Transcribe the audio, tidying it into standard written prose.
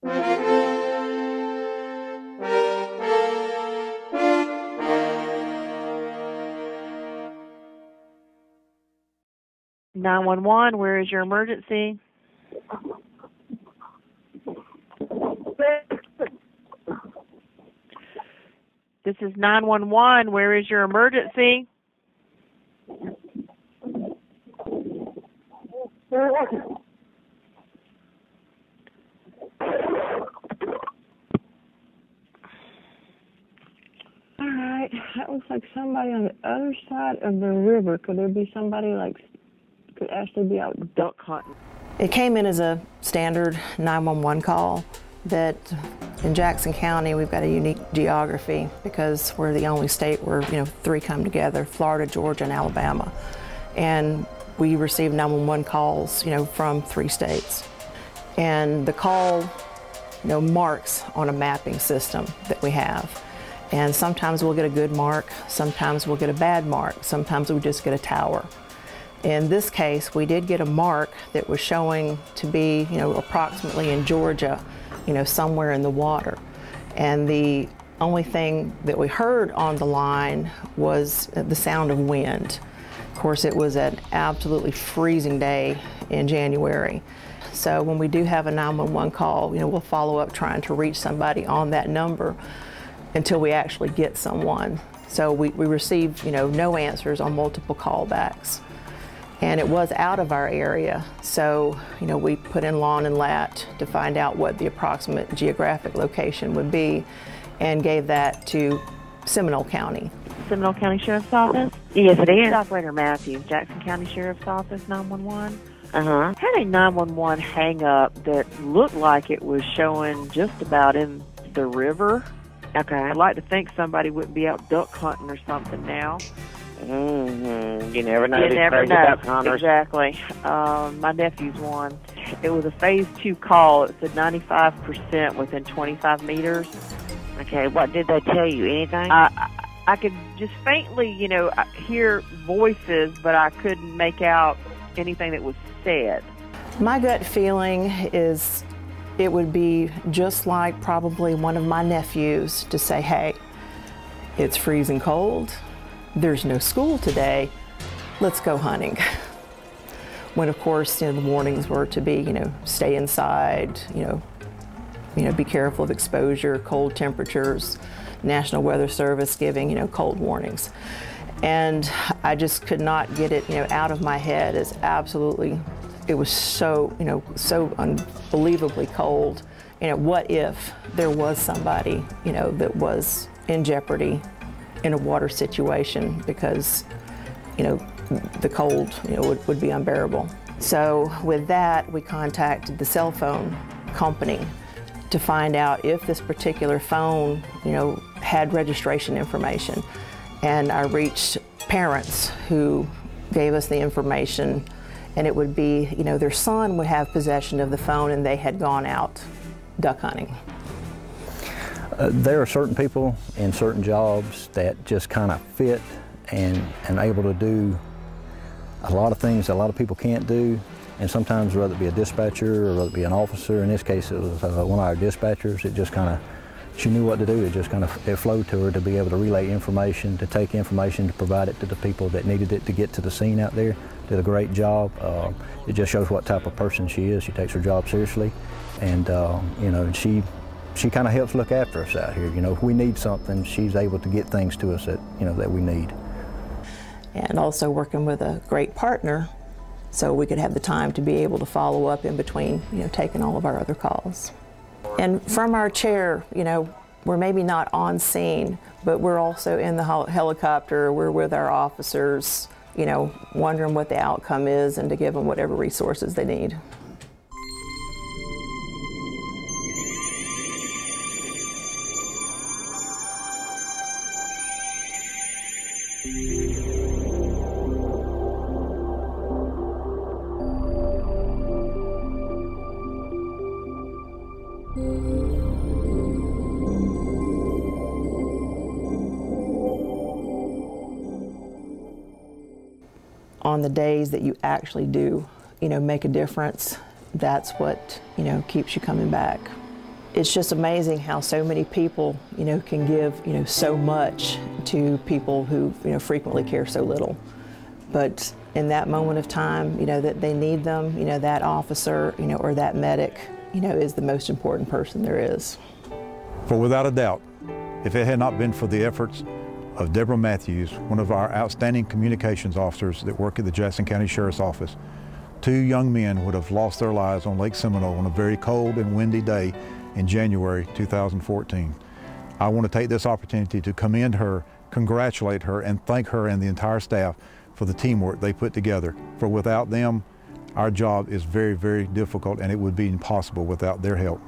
(911), where is your emergency? This is 911, where is your emergency? All right, that looks like somebody on the other side of the river. Could there be somebody could actually be out duck hunting? It came in as a standard 911 call that in Jackson County we've got a unique geography because we're the only state where three come together: Florida, Georgia, and Alabama. And we receive 911 calls from 3 states. And the call marks on a mapping system that we have. And sometimes we'll get a good mark, sometimes we'll get a bad mark, sometimes we just get a tower. In this case, we did get a mark that was showing to be, approximately in Georgia, somewhere in the water. And the only thing that we heard on the line was the sound of wind. Of course, it was an absolutely freezing day in January. So when we do have a 911 call, we'll follow up trying to reach somebody on that number until we actually get someone. So we receive, no answers on multiple callbacks. And it was out of our area, so we put in lawn and lat to find out what the approximate geographic location would be, and gave that to Seminole County. Seminole County Sheriff's Office? Yes, it is. Operator Matthews, Jackson County Sheriff's Office, 911. Uh-huh. Had a 911 hang-up that looked like it was showing just about in the river. Okay. I'd like to think somebody wouldn't be out duck hunting or something now. Mm-hmm. You never know. You never know. Duck hunters. Exactly. My nephew's one. It was a phase 2 call. It said 95% within 25 meters. Okay, what did they tell you? Anything? I could just faintly, hear voices, but I couldn't make out anything that was said. My gut feeling is it would be just like probably one of my nephews to say, hey, it's freezing cold, there's no school today, let's go hunting. When of course, the warnings were to be, stay inside, be careful of exposure, cold temperatures, National Weather Service giving, cold warnings. And I just could not get it, out of my head as absolutely, it was so, so unbelievably cold. What if there was somebody, that was in jeopardy in a water situation because, the cold, would be unbearable. So with that, we contacted the cell phone company to find out if this particular phone, had registration information. And I reached parents who gave us the information, and it would be, their son would have possession of the phone and they had gone out duck hunting. There are certain people in certain jobs that just kind of fit and able to do a lot of things that a lot of people can't do. And sometimes, whether it be a dispatcher or whether it be an officer, in this case it was one of our dispatchers, it just kind of, she knew what to do. It just kind of, it flowed to her to be able to relay information, to take information, to provide it to the people that needed it to get to the scene out there. Did a great job. It just shows what type of person she is. She takes her job seriously, and she kind of helps look after us out here. If we need something, she's able to get things to us that that we need. And also working with a great partner, so we could have the time to be able to follow up in between, taking all of our other calls. And from our chair, we're maybe not on scene, but we're also in the helicopter. We're with our officers, wondering what the outcome is and to give them whatever resources they need. On the days that you actually do, make a difference, that's what, keeps you coming back. It's just amazing how so many people, can give, so much to people who, frequently care so little. But in that moment of time, that they need them, that officer, or that medic, is the most important person there is. For without a doubt, if it had not been for the efforts of Deborah Matthews, one of our outstanding communications officers that work at the Jackson County Sheriff's Office, 2 young men would have lost their lives on Lake Seminole on a very cold and windy day in January 2014. I want to take this opportunity to commend her, congratulate her, and thank her and the entire staff for the teamwork they put together. For without them, our job is very, very difficult, and it would be impossible without their help.